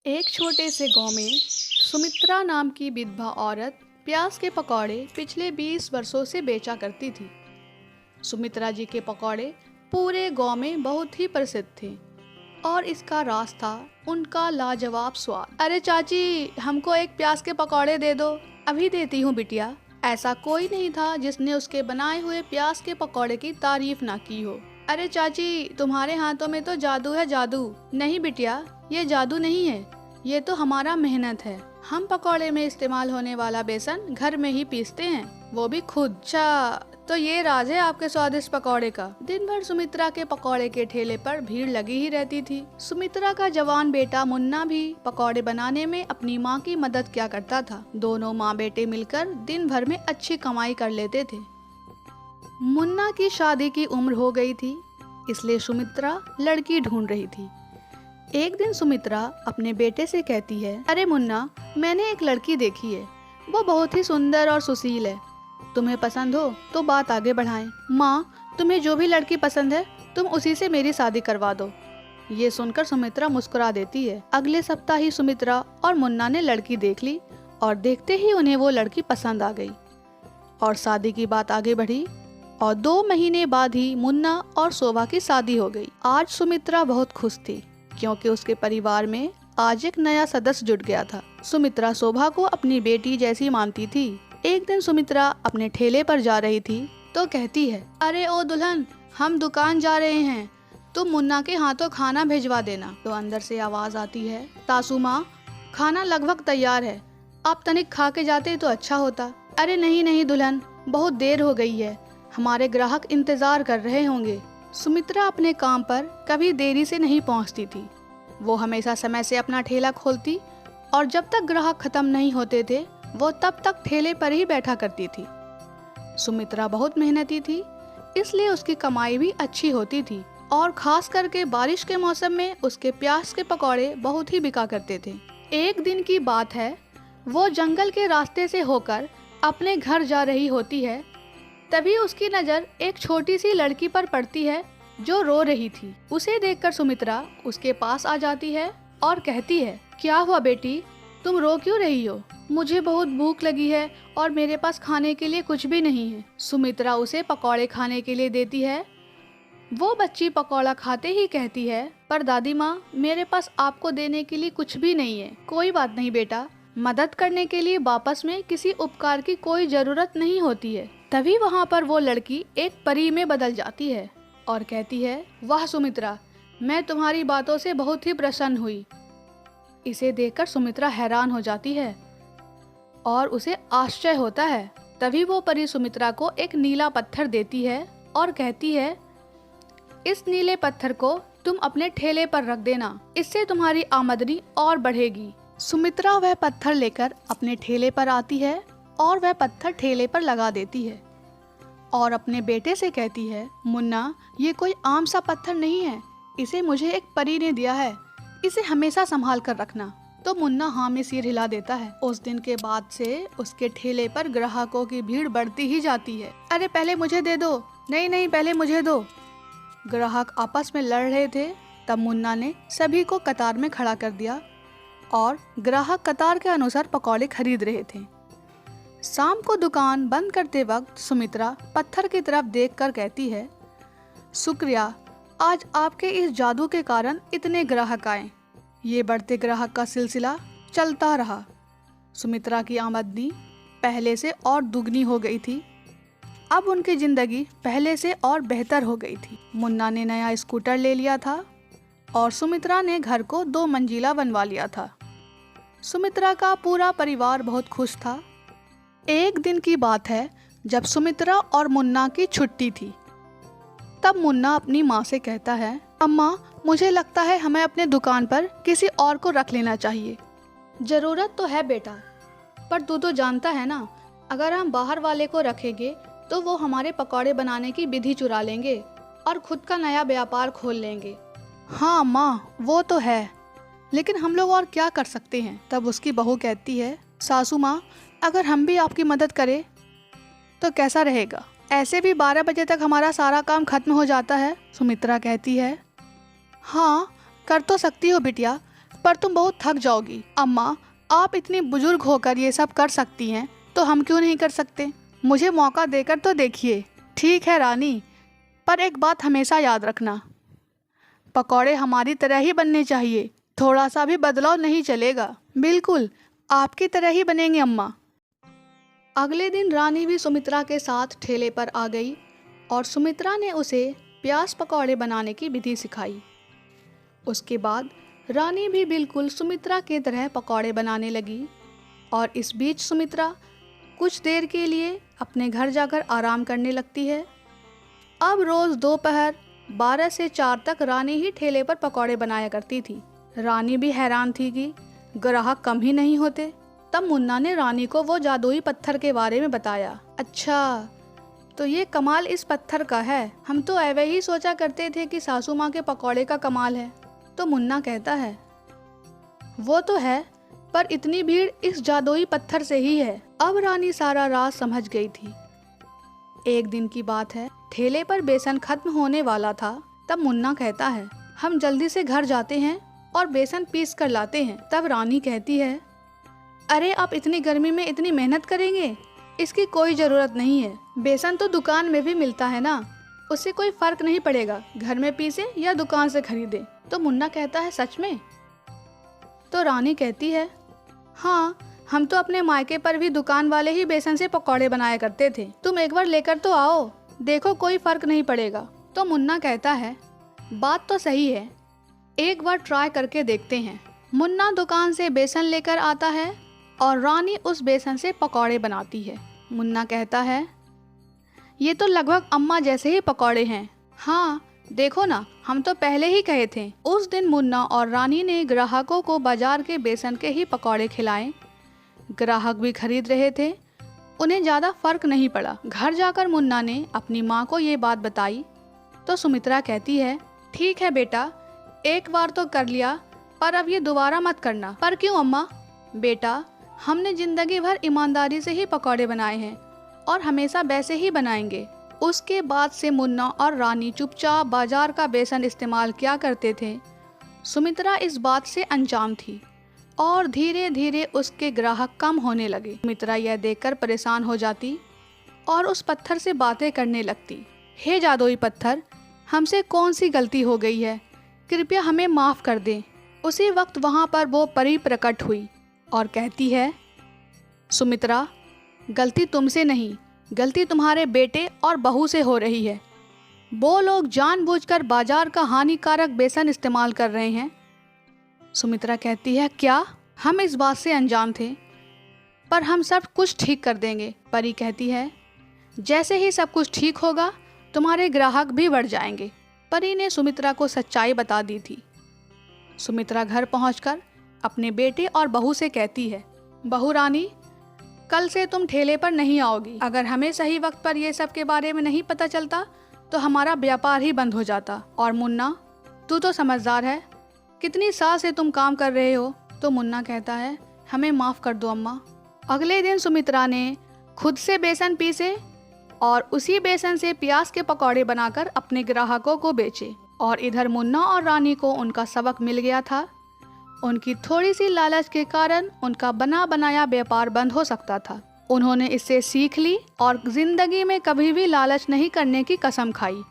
एक छोटे से गांव में सुमित्रा नाम की विधवा औरत प्याज के पकौड़े पिछले 20 वर्षों से बेचा करती थी। सुमित्रा जी के पकौड़े पूरे गांव में बहुत ही प्रसिद्ध थे और इसका राज था उनका लाजवाब स्वाद। अरे चाची, हमको एक प्याज के पकौड़े दे दो। अभी देती हूँ बिटिया। ऐसा कोई नहीं था जिसने उसके बनाए हुए प्याज के पकौड़े की तारीफ ना की हो। अरे चाची, तुम्हारे हाथों में तो जादू है, जादू। नहीं बिटिया, ये जादू नहीं है, ये तो हमारा मेहनत है। हम पकौड़े में इस्तेमाल होने वाला बेसन घर में ही पीसते हैं, वो भी खुद। अच्छा, तो ये राज है आपके स्वादिष्ट पकौड़े का। दिन भर सुमित्रा के पकौड़े के ठेले पर भीड़ लगी ही रहती थी। सुमित्रा का जवान बेटा मुन्ना भी पकौड़े बनाने में अपनी माँ की मदद किया करता था। दोनों माँ बेटे मिलकर दिन भर में अच्छी कमाई कर लेते थे। मुन्ना की शादी की उम्र हो गई थी, इसलिए सुमित्रा लड़की ढूंढ रही थी। एक दिन सुमित्रा अपने बेटे से कहती है, अरे मुन्ना, मैंने एक लड़की देखी है, वो बहुत ही सुंदर और सुशील है। तुम्हें पसंद हो तो बात आगे बढ़ाएं। माँ, तुम्हें जो भी लड़की पसंद है तुम उसी से मेरी शादी करवा दो। ये सुनकर सुमित्रा मुस्कुरा देती है। अगले सप्ताह ही सुमित्रा और मुन्ना ने लड़की देख ली और देखते ही उन्हें वो लड़की पसंद आ गई और शादी की बात आगे बढ़ी और 2 महीने बाद ही मुन्ना और शोभा की शादी हो गई। आज सुमित्रा बहुत खुश थी क्योंकि उसके परिवार में आज एक नया सदस्य जुट गया था। सुमित्रा शोभा को अपनी बेटी जैसी मानती थी। एक दिन सुमित्रा अपने ठेले पर जा रही थी तो कहती है, अरे ओ दुल्हन, हम दुकान जा रहे हैं, तुम मुन्ना के हाथों खाना भिजवा देना। तो अंदर से आवाज आती है, सासू माँ, खाना लगभग तैयार है, आप तनिक खा के जाते तो अच्छा होता। अरे नहीं नहीं दुल्हन, बहुत देर हो गई है, हमारे ग्राहक इंतजार कर रहे होंगे। सुमित्रा अपने काम पर कभी देरी से नहीं पहुंचती थी। वो हमेशा समय से अपना ठेला खोलती और जब तक ग्राहक खत्म नहीं होते थे वो तब तक ठेले पर ही बैठा करती थी। सुमित्रा बहुत मेहनती थी, इसलिए उसकी कमाई भी अच्छी होती थी और खास करके बारिश के मौसम में उसके प्याज के पकौड़े बहुत ही बिका करते थे। एक दिन की बात है, वो जंगल के रास्ते से होकर अपने घर जा रही होती है। तभी उसकी नज़र एक छोटी सी लड़की पर पड़ती है जो रो रही थी। उसे देखकर सुमित्रा उसके पास आ जाती है और कहती है, क्या हुआ बेटी, तुम रो क्यों रही हो? मुझे बहुत भूख लगी है और मेरे पास खाने के लिए कुछ भी नहीं है। सुमित्रा उसे पकौड़े खाने के लिए देती है। वो बच्ची पकौड़ा खाते ही कहती है, पर दादी माँ, मेरे पास आपको देने के लिए कुछ भी नहीं है। कोई बात नहीं बेटा, मदद करने के लिए वापस में किसी उपकार की कोई जरूरत नहीं होती है। तभी वहाँ पर वो लड़की एक परी में बदल जाती है और कहती है, वाह सुमित्रा, मैं तुम्हारी बातों से बहुत ही प्रसन्न हुई। इसे देखकर सुमित्रा हैरान हो जाती है और उसे आश्चर्य होता है। तभी वो परी सुमित्रा को एक नीला पत्थर देती है और कहती है, इस नीले पत्थर को तुम अपने ठेले पर रख देना, इससे तुम्हारी आमदनी और बढ़ेगी। सुमित्रा वह पत्थर लेकर अपने ठेले पर आती है और वह पत्थर ठेले पर लगा देती है और अपने बेटे से कहती है, मुन्ना, ये कोई आम सा पत्थर नहीं है, इसे मुझे एक परी ने दिया है, इसे हमेशा संभाल कर रखना। तो मुन्ना हाँ में सिर हिला देता है। उस दिन के बाद से उसके ठेले पर ग्राहकों की भीड़ बढ़ती ही जाती है। अरे पहले मुझे दे दो, नहीं नहीं पहले मुझे दो। ग्राहक आपस में लड़ रहे थे। तब मुन्ना ने सभी को कतार में खड़ा कर दिया और ग्राहक कतार के अनुसार पकौड़े खरीद रहे थे। शाम को दुकान बंद करते वक्त सुमित्रा पत्थर की तरफ देखकर कहती है, शुक्रिया, आज आपके इस जादू के कारण इतने ग्राहक आए। ये बढ़ते ग्राहक का सिलसिला चलता रहा। सुमित्रा की आमदनी पहले से और दुगनी हो गई थी। अब उनकी जिंदगी पहले से और बेहतर हो गई थी। मुन्ना ने नया स्कूटर ले लिया था और सुमित्रा ने घर को 2 मंजिला बनवा लिया था। सुमित्रा का पूरा परिवार बहुत खुश था। एक दिन की बात है, जब सुमित्रा और मुन्ना की छुट्टी थी। तब मुन्ना अपनी माँ से कहता है, अम्मा, मुझे लगता है हमें अपने दुकान पर किसी और को रख लेना चाहिए। ज़रूरत तो है बेटा, पर तू तो जानता है ना, अगर हम बाहर वाले को रखेंगे तो वो हमारे पकौड़े बनाने की विधि चुरा लेंगे और खुद का नया व्यापार खोल लेंगे। हाँ माँ, वो तो है, लेकिन हम लोग और क्या कर सकते हैं? तब उसकी बहू कहती है, सासू माँ, अगर हम भी आपकी मदद करें तो कैसा रहेगा? ऐसे भी 12 बजे तक हमारा सारा काम खत्म हो जाता है। सुमित्रा कहती है, हाँ कर तो सकती हो बिटिया, पर तुम बहुत थक जाओगी। अम्मा, आप इतनी बुजुर्ग होकर ये सब कर सकती हैं, तो हम क्यों नहीं कर सकते? मुझे मौका देकर तो देखिए। ठीक है रानी, पर एक बात हमेशा याद रखना, पकौड़े हमारी तरह ही बनने चाहिए, थोड़ा सा भी बदलाव नहीं चलेगा। बिल्कुल, आपकी तरह ही बनेंगे अम्मा। अगले दिन रानी भी सुमित्रा के साथ ठेले पर आ गई और सुमित्रा ने उसे प्याज पकौड़े बनाने की विधि सिखाई। उसके बाद रानी भी बिल्कुल सुमित्रा की तरह पकौड़े बनाने लगी और इस बीच सुमित्रा कुछ देर के लिए अपने घर जाकर आराम करने लगती है। अब रोज़ दोपहर 12 से 4 तक रानी ही ठेले पर पकौड़े बनाया करती थी। रानी भी हैरान थी कि ग्राहक कम ही नहीं होते। तब मुन्ना ने रानी को वो जादुई पत्थर के बारे में बताया। अच्छा, तो ये कमाल इस पत्थर का है। हम तो ऐवे ही सोचा करते थे कि सासू माँ के पकौड़े का कमाल है। तो मुन्ना कहता है, वो तो है, पर इतनी भीड़ इस जादुई पत्थर से ही है। अब रानी सारा राज समझ गई थी। एक दिन की बात है, ठेले पर बेसन खत्म होने वाला था। तब मुन्ना कहता है, हम जल्दी से घर जाते हैं और बेसन पीस कर लाते हैं। तब रानी कहती है, अरे आप इतनी गर्मी में इतनी मेहनत करेंगे, इसकी कोई ज़रूरत नहीं है। बेसन तो दुकान में भी मिलता है ना, उससे कोई फ़र्क नहीं पड़ेगा, घर में पीसे या दुकान से खरीदे। तो मुन्ना कहता है, सच में? तो रानी कहती है, हाँ, हम तो अपने मायके पर भी दुकान वाले ही बेसन से पकौड़े बनाया करते थे। तुम एक बार लेकर तो आओ, देखो कोई फ़र्क नहीं पड़ेगा। तो मुन्ना कहता है, बात तो सही है, एक बार ट्राई करके देखते हैं। मुन्ना दुकान से बेसन लेकर आता है और रानी उस बेसन से पकौड़े बनाती है। मुन्ना कहता है, ये तो लगभग अम्मा जैसे ही पकौड़े हैं। हाँ, देखो ना, हम तो पहले ही कहे थे। उस दिन मुन्ना और रानी ने ग्राहकों को बाजार के बेसन के ही पकौड़े खिलाए। ग्राहक भी खरीद रहे थे, उन्हें ज़्यादा फर्क नहीं पड़ा। घर जाकर मुन्ना ने अपनी माँ को ये बात बताई तो सुमित्रा कहती है, ठीक है बेटा, एक बार तो कर लिया, पर अब ये दोबारा मत करना। पर क्यों अम्मा? बेटा, हमने जिंदगी भर ईमानदारी से ही पकौड़े बनाए हैं और हमेशा वैसे ही बनाएंगे। उसके बाद से मुन्ना और रानी चुपचाप बाजार का बेसन इस्तेमाल किया करते थे। सुमित्रा इस बात से अनजान थी और धीरे धीरे उसके ग्राहक कम होने लगे। सुमित्रा यह देखकर परेशान हो जाती और उस पत्थर से बातें करने लगती। हे जादुई पत्थर, हमसे कौन सी गलती हो गई है, कृपया हमें माफ़ कर दें। उसी वक्त वहाँ पर वो परी प्रकट हुई और कहती है, सुमित्रा, गलती तुमसे नहीं, गलती तुम्हारे बेटे और बहू से हो रही है। वो लोग जानबूझकर बाजार का हानिकारक बेसन इस्तेमाल कर रहे हैं। सुमित्रा कहती है, क्या? हम इस बात से अनजान थे, पर हम सब कुछ ठीक कर देंगे। परी कहती है, जैसे ही सब कुछ ठीक होगा तुम्हारे ग्राहक भी बढ़ जाएंगे। परी ने सुमित्रा को सच्चाई बता दी थी। सुमित्रा घर पहुंचकर अपने बेटे और बहू से कहती है, बहू रानी, कल से तुम ठेले पर नहीं आओगी। अगर हमें सही वक्त पर ये सब के बारे में नहीं पता चलता तो हमारा व्यापार ही बंद हो जाता। और मुन्ना, तू तो समझदार है, कितनी साल से तुम काम कर रहे हो। तो मुन्ना कहता है, हमें माफ़ कर दो अम्मा। अगले दिन सुमित्रा ने खुद से बेसन पीसे और उसी बेसन से प्याज के पकौड़े बनाकर अपने ग्राहकों को बेचे। और इधर मुन्ना और रानी को उनका सबक मिल गया था। उनकी थोड़ी सी लालच के कारण उनका बना बनाया व्यापार बंद हो सकता था। उन्होंने इससे सीख ली और जिंदगी में कभी भी लालच नहीं करने की कसम खाई।